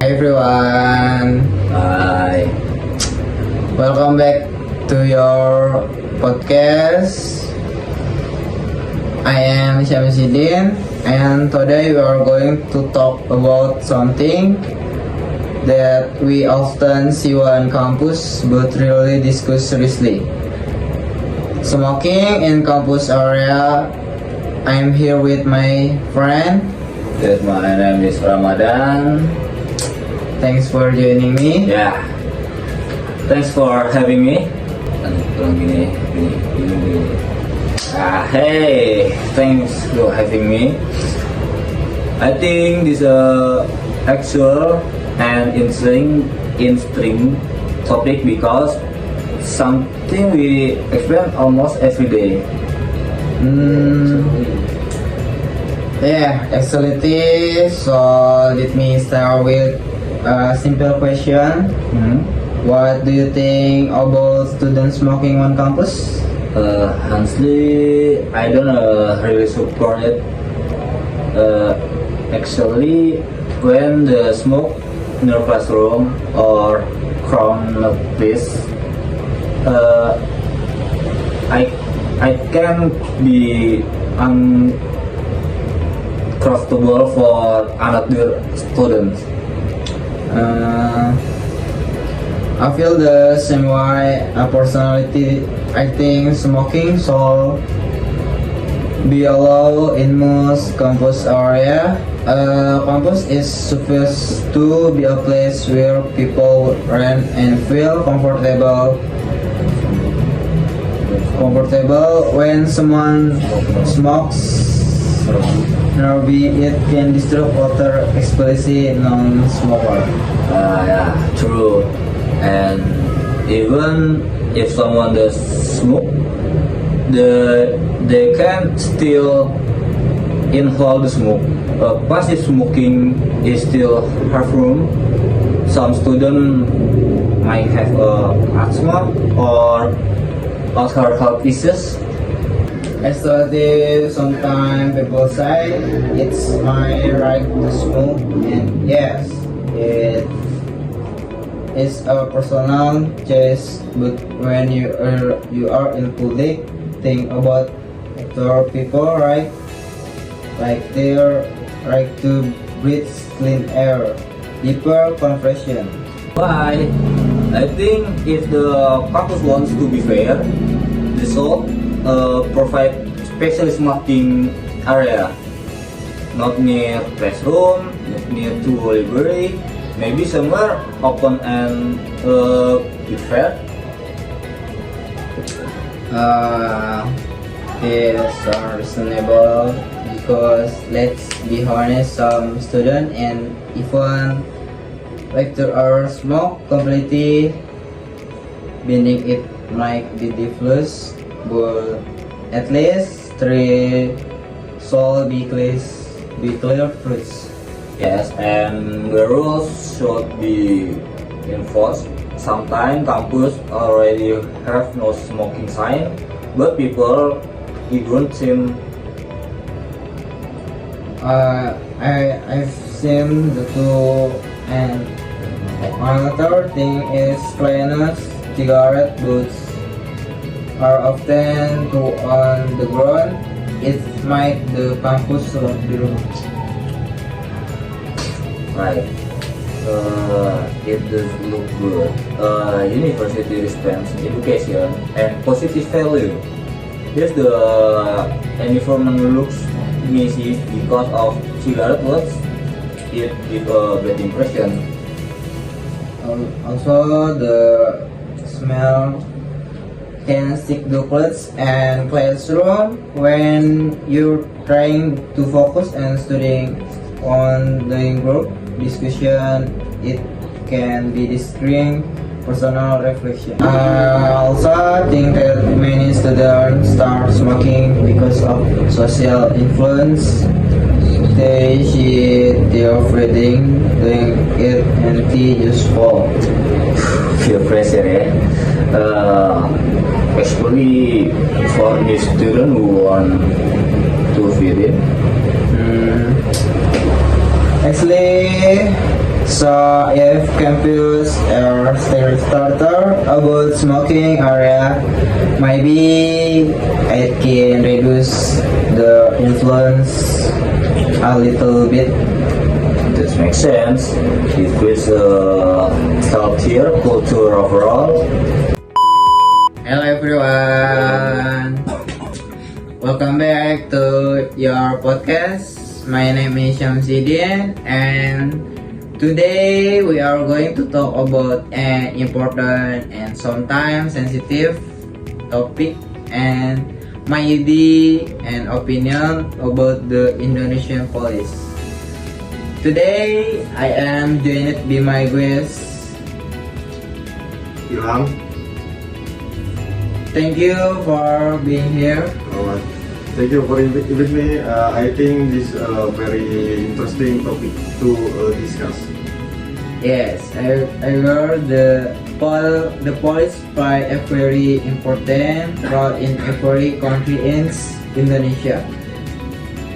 Hi everyone, Hi. welcome back to your podcast. I am Syamsuddin, and today we are going to talk about something that we often see on campus but rarely discuss seriously. Smoking in campus area. I'm here with my friend. Good, my name is Ramadan. Thanks for joining me. Yeah. Thanks for having me. Kurang gini. Hey, thanks for having me. I think this is a actual and interesting topic because something we experience almost every day. Yeah, actually, so let me start with a simple question. What do you think about students smoking on campus? Honestly, I don't really support it. Actually, when the smoke in the classroom or crowd place, I can be uncomfortable for another students. I feel the same way. Personality, I think smoking should be allowed in most campus area. Campus is supposed to be a place where people learn and feel comfortable. When someone smokes, maybe it can disrupt other especially non-smoker. Yeah, true. And even if someone does smoke, they can still inhale the smoke. Passive smoking is still harmful. Some students might have asthma or other health issues. Actually, sometimes people say it's my right to smoke, and yes, it is a personal choice. But when you are in public, think about other people, right? Like their right to breathe clean air, deeper confession. Why? I think if the campus wants to be fair, they should provide special smoking area, not near classroom, not near to library, maybe somewhere open and be fair. It's reasonable because let's be honest, some student and even after our smoke completely meaning it might be diffuse, but at least three should be clear first. Yes, and the rules should be enforced. Sometimes campus already have no smoking sign, but people don't seem. I've seen the two, and another thing is cleanliness. Cigarette butts are often put on the ground. It might the campus look better. Right. It does look good. University respects education and positive value. Here's the environment looks messy because of cigarette butts. It gives a bad impression. Also, the smell can stick to clothes and classroom when you're trying to focus and studying on the group discussion. It can be distracting personal reflection. I also think that many students start smoking because of social influence. They see their friends doing it and feel useful. Feel pressure, yeah. Especially for the student who want to fit in. Actually, So if campus or state starter about smoking area, maybe it can reduce the influence a little bit. This makes sense. It creates a healthier culture overall. Hello everyone, welcome back to your podcast. My name is Shamsidin, and today we are going to talk about an important and sometimes sensitive topic, and my idea and opinion about the Indonesian police. Today I am joined by my guest. Ilham. Thank you for being here. Alright. Thank you for inviting me. I think this is a very interesting topic to discuss. Yes, I heard the police play a very important role in every country in Indonesia.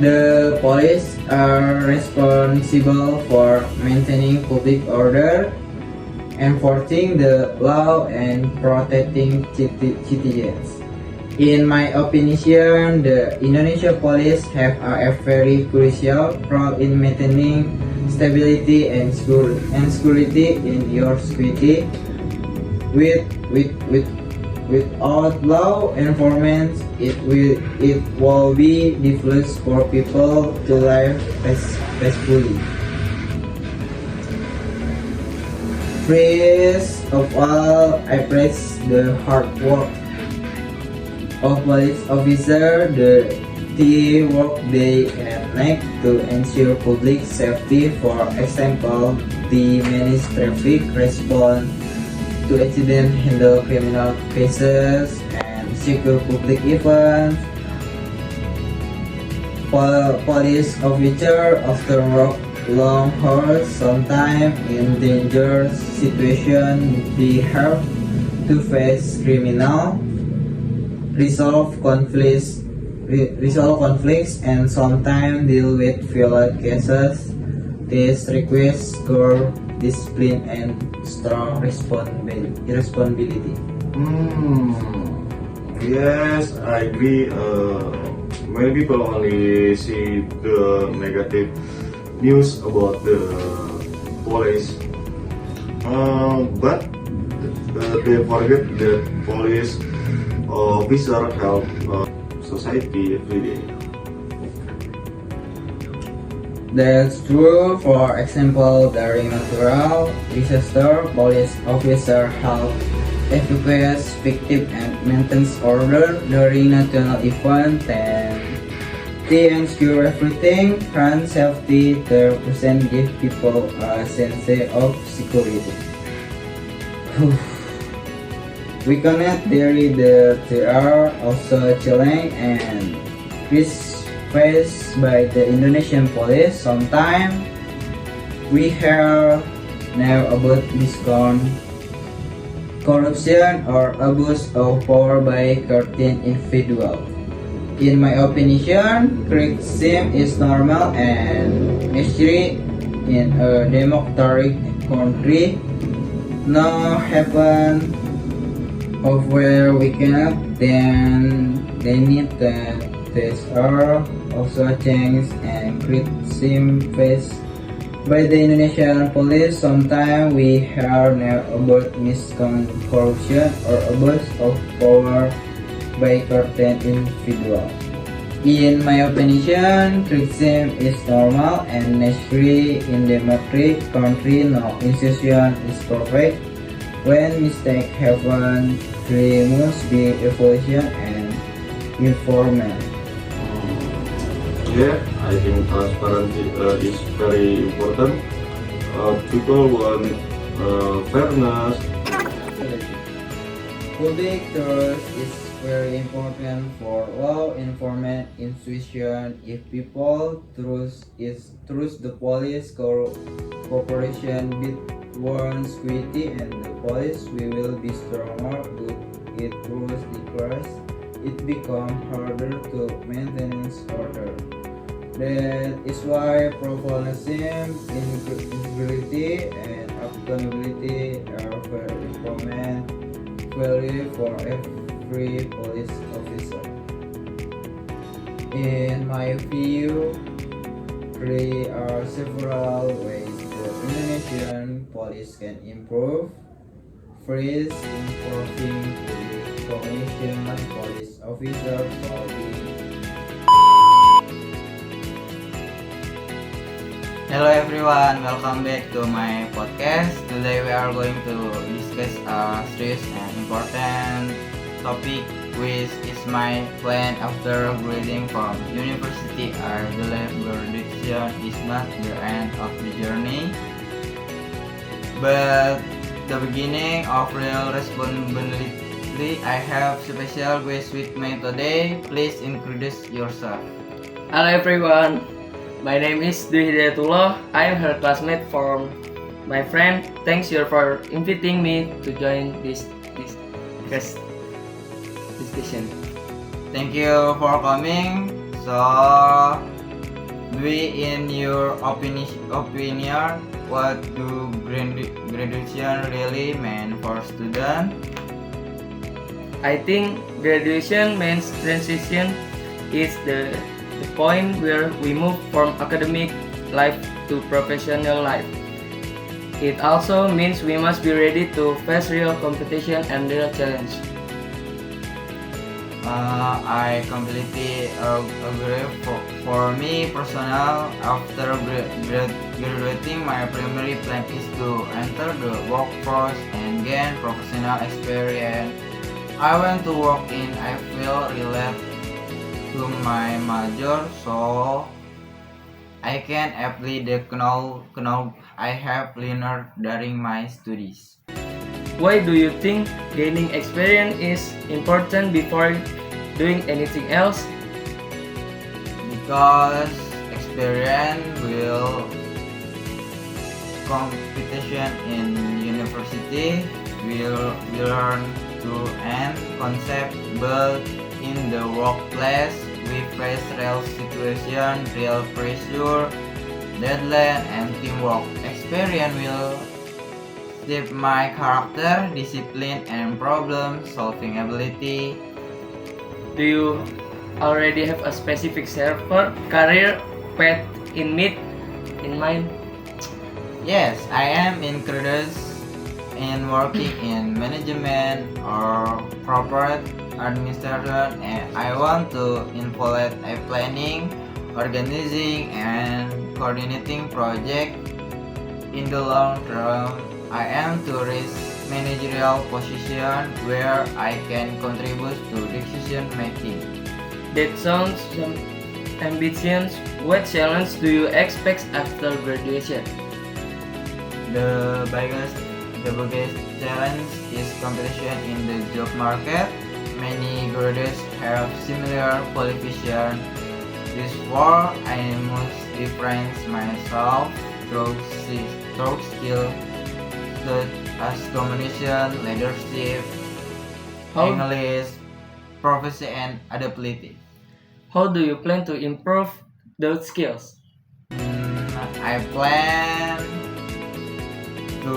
The police are responsible for maintaining public order, enforcing the law, and protecting citizens. In my opinion, the Indonesian police have a very crucial role in maintaining stability and security in your city. Without law enforcement, it will be difficult for people to live peacefully. First of all, I praise the hard work of police officers. They work day and night to ensure public safety. For example, they manage traffic, respond to accidents, handle criminal cases, and secure public events. Police officers often work long hours, sometimes in dangerous situations. They have to face criminal, resolve conflicts, and sometimes deal with violent cases. This requires core discipline and strong responsibility. Yes, I agree. Many people only see the negative news about the police, but they forget that police officer help society every day. That's true. For example, during natural disaster, police officers help evacuate victims and maintain order during national events, and they ensure everything runs safety. Their presence give people a sense of security. We cannot deny that there are also challenges and risks faced by the Indonesian police. Sometimes we hear now about corruption or abuse of power by certain individuals. In my opinion, criticism is normal and necessary in a democratic country. No happen of where we cannot, then they need that these are also changed and criticism faced by the Indonesian police. Sometimes we hear now about misconception or abuse of power by certain individuals. In my opinion, criticism is normal and necessary in democratic country. No institution is perfect. When mistakes happen, there must be evaluation and information. Yeah, I think transparency is very important. People want fairness. Public trust is very important for law enforcement institution. If people trust the police cooperation between security and the police, we will be stronger. But it trust decrease, it becomes harder to maintain order. That is why professionalism, integrity, and accountability are very important value for every police officer. In my view, there are several ways the Indonesian police can improve. First, improving the recognition police officer for being. Hello everyone, welcome back to my podcast. Today we are going to discuss a serious and important topic, which is my plan after graduating from university. I believe graduation is not the end of the journey, but the beginning of real responsibility. I have special guest with me today. Please introduce yourself. Hello everyone, my name is Dwi Hidayatullah. I am her classmate from my friend. Thanks you for inviting me to join this discussion. Thank you for coming. So, Dwi, in your opinion, what do graduation really mean for student? I think graduation means transition is the point where we move from academic life to professional life. It also means we must be ready to face real competition and real challenge. I completely agree. For me personal, after graduating, my primary plan is to enter the workforce and gain professional experience. I want to work in I feel related to my major, so I can apply the knowledge I have learned during my studies. Why do you think gaining experience is important before doing anything else? Because experience will competition in university will learn to and concept, but in the workplace we face real situation, real pressure, deadline, and teamwork. Experience will shape my character, discipline, and problem solving ability. Do you already have a specific career path in mind? Yes, I am encouraged in working in management or corporate administration, and I want to involve a planning, organizing, and coordinating project. In the long term, I am to reach managerial position where I can contribute to decision making. That sounds some ambitious. What challenge do you expect after graduation? The biggest challenge is competition in the job market. Many graduates have similar qualifications. Therefore, I must differentiate myself through skills such as communication, leadership, How, English, prophecy, and adaptability. how do you plan to improve those skills? I plan to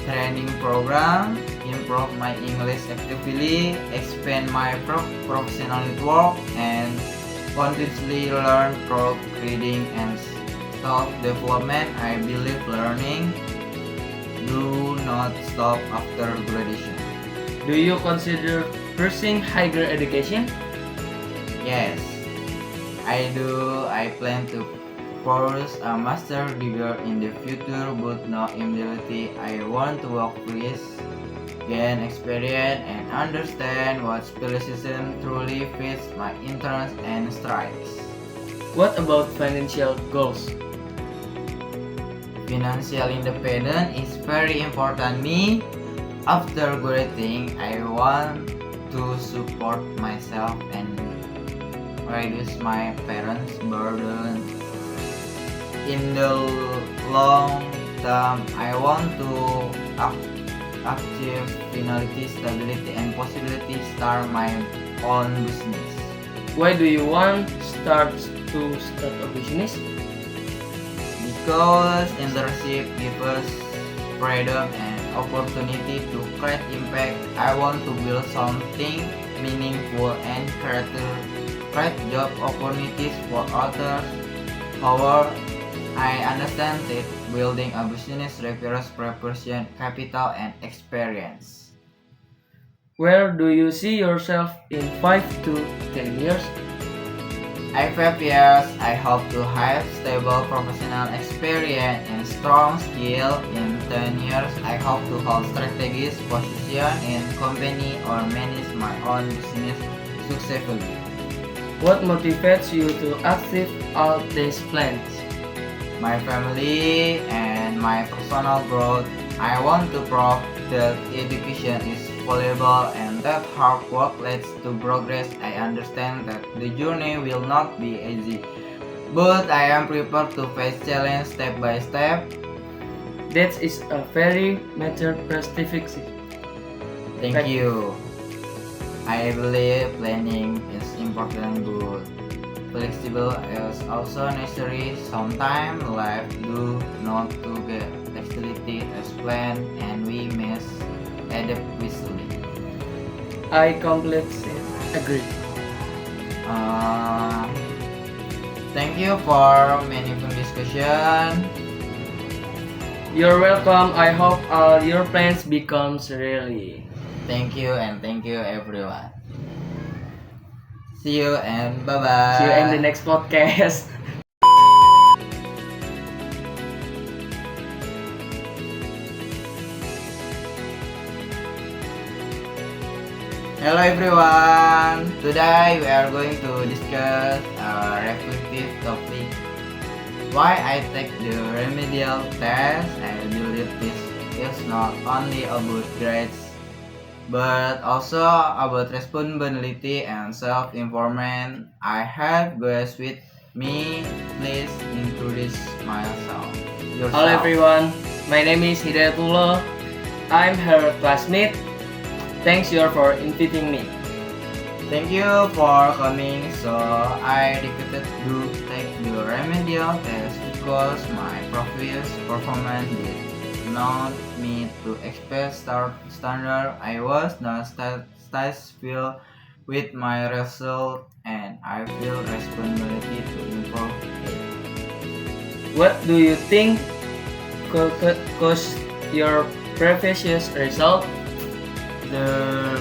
training program, improve my English actively, expand my professional network, and continuously learn through reading and self-development. I believe learning do not stop after graduation. Do you consider pursuing higher education? Yes, I do. I plan to pursue a master degree in the future, but not immediately. I want to work with, gain experience, and understand what specialization truly fits my interests and strengths. What about financial goals? Financial independence is very important me. After graduating, I want to support myself and reduce my parents' burden. In the long term, I want to achieve finality, stability, and possibility start my own business. Why do you want to start a business? Because internship gives us freedom and opportunity to create impact. I want to build something meaningful and create job opportunities for others. However, I understand that building a business requires preparation, capital, and experience. Where do you see yourself in 5 to 10 years? In 5 years, I hope to have stable professional experience and strong skill. In 10 years, I hope to hold strategic position in company or manage my own business successfully. What motivates you to achieve all these plans? My family and my personal growth. I want to prove that education is valuable and that hard work leads to progress. I understand that the journey will not be easy, but I am prepared to face challenge step by step. That is a very mature perspective. Thank you. I believe planning is important but flexible is also necessary. Sometimes life do not to get exactly as planned and we must adapt wisely. I completely agree. Thank you for meaningful discussion. You're welcome. I hope all your plans becomes reality. Thank you and thank you everyone. See you and bye bye. See you in the next podcast. Hello everyone. Today we are going to discuss a reflective topic. Why I take the remedial test. I believe this is not only about grades but also about responsibility and self-improvement. I have guests with me. Please introduce myself. Yourself. Hello everyone. My name is Hidayatullah. I'm her classmate. Thanks you for inviting me. Thank you for coming. So I requested to take the remedial test because my previous performance did not meet to expect standard. I was not satisfied with my result and I feel responsibility to improve it. What do you think could cause your previous result? There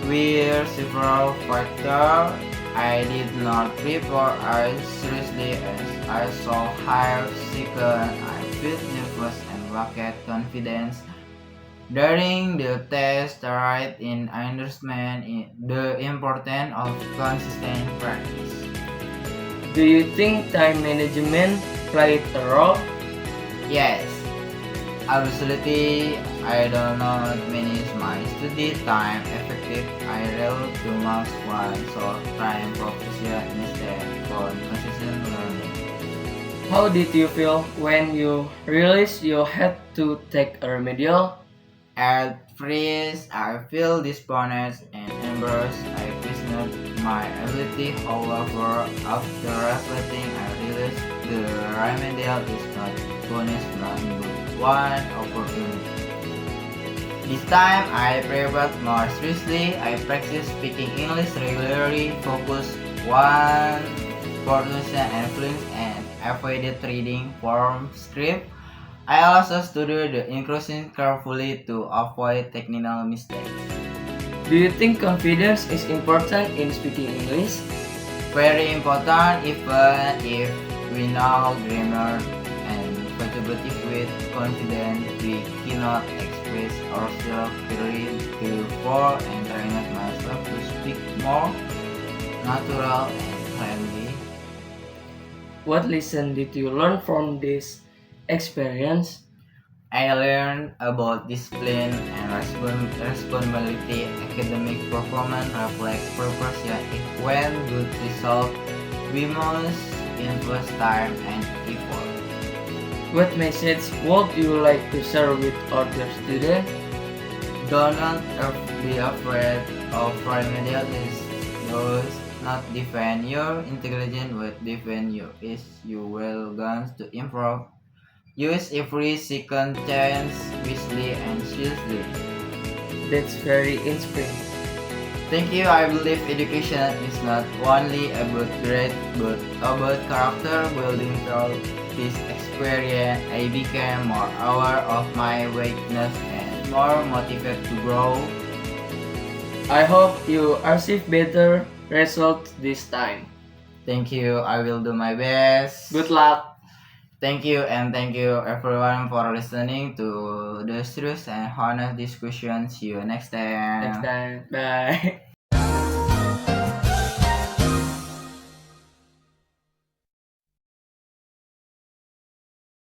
were several factors. I did not prepare as seriously as I saw higher second. I felt nervous and lacked confidence. During the test, I in understand the importance of consistent practice. Do you think time management played a role? Yes, absolutely. I do not manage my study time effective. I rely too much on short time profession instead for consistent learning. How did you feel when you realized you had to take a remedial? At first, I feel disappointed and embarrassed. I questioned my ability. However, after reflecting, I realized the remedial is not punishment but one opportunity. This time, I prepared more seriously. I practiced speaking English regularly, focused on pronunciation and fluence, and avoided reading form script. I also studied the inclusion carefully to avoid technical mistakes. Do you think confidence is important in speaking English? Very important, even if we know grammar and vocabulary with confidence, we cannot express ourselves clearly. Therefore, and trained myself to speak more natural and friendly. What lesson did you learn from this experience? I learned about discipline and responsibility. Academic performance reflect preparation. If when good result, we must invest time and effort. What message would you like to share with other students? Do not be afraid of remedial. Just not define your intelligence, but define your is you will going to improve. Use every second chance wisely and seriously. That's very inspiring. Thank you. I believe education is not only about grade but about character building. Through this experience, I became more aware of my weakness and more motivated to grow. I hope you achieve better results this time. Thank you. I will do my best. Good luck. Thank you, and thank you everyone for listening to the serious and honest discussion. See you next time. Next time. Bye.